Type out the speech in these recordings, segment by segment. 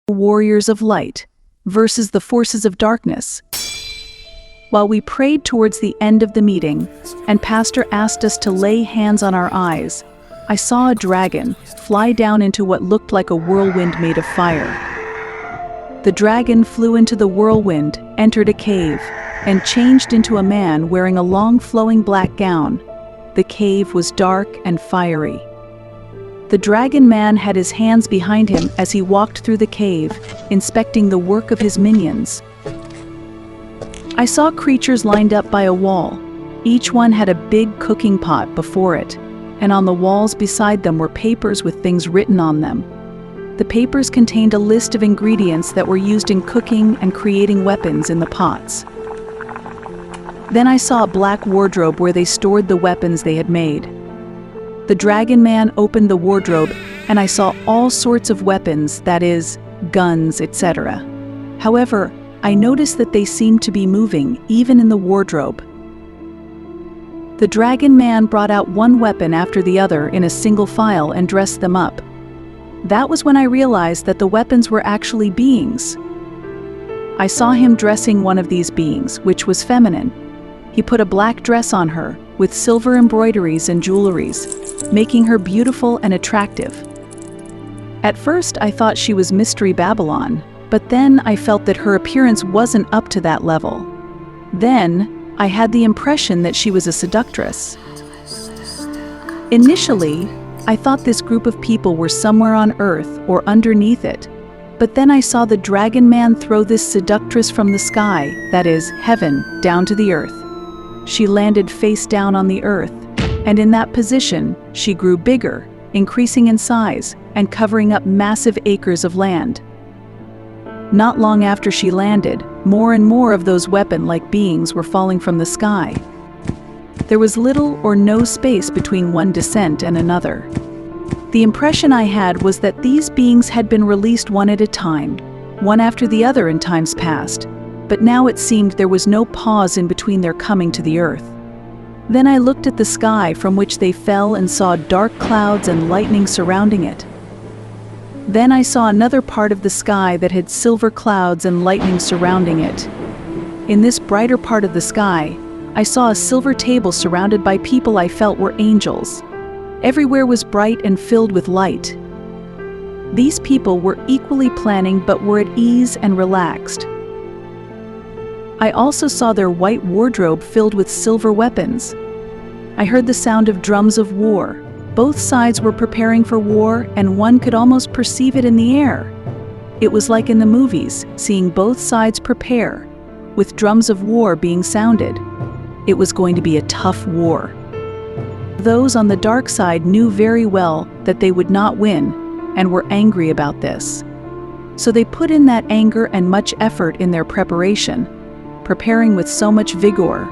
warriors of light versus the forces of darkness. While we prayed towards the end of the meeting, and Pastor asked us to lay hands on our eyes, I saw a dragon fly down into what looked like a whirlwind made of fire. The dragon flew into the whirlwind, entered a cave, and changed into a man wearing a long flowing black gown. The cave was dark and fiery. The dragon man had his hands behind him as he walked through the cave, inspecting the work of his minions. I saw creatures lined up by a wall. Each one had a big cooking pot before it, and on the walls beside them were papers with things written on them. The papers contained a list of ingredients that were used in cooking and creating weapons in the pots. Then I saw a black wardrobe where they stored the weapons they had made. The dragon man opened the wardrobe, and I saw all sorts of weapons, that is, guns, etc. However, I noticed that they seemed to be moving, even in the wardrobe. The dragon man brought out one weapon after the other in a single file and dressed them up. That was when I realized that the weapons were actually beings. I saw him dressing one of these beings, which was feminine. He put a black dress on her, with silver embroideries and jewelries, making her beautiful and attractive. At first, I thought she was Mystery Babylon, but then I felt that her appearance wasn't up to that level. Then, I had the impression that she was a seductress. Initially, I thought this group of people were somewhere on Earth or underneath it, but then I saw the dragon man throw this seductress from the sky, that is, heaven, down to the earth. She landed face down on the earth, and in that position, she grew bigger, increasing in size, and covering up massive acres of land. Not long after she landed, more and more of those weapon-like beings were falling from the sky. There was little or no space between one descent and another. The impression I had was that these beings had been released one at a time, one after the other in times past, but now it seemed there was no pause in between their coming to the earth. Then I looked at the sky from which they fell and saw dark clouds and lightning surrounding it. Then I saw another part of the sky that had silver clouds and lightning surrounding it. In this brighter part of the sky, I saw a silver table surrounded by people I felt were angels. Everywhere was bright and filled with light. These people were equally planning but were at ease and relaxed. I also saw their white wardrobe filled with silver weapons. I heard the sound of drums of war. Both sides were preparing for war, and one could almost perceive it in the air. It was like in the movies, seeing both sides prepare, with drums of war being sounded. It was going to be a tough war. Those on the dark side knew very well that they would not win, and were angry about this. So they put in that anger and much effort in their preparation, preparing with so much vigor.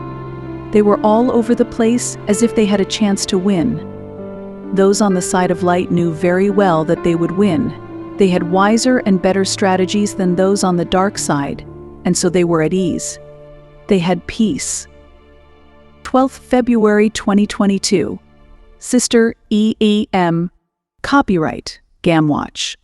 They were all over the place as if they had a chance to win. Those on the side of light knew very well that they would win. They had wiser and better strategies than those on the dark side, and so they were at ease. They had peace. 12th February 2022. Sister E.E.M. Copyright Gamwatch.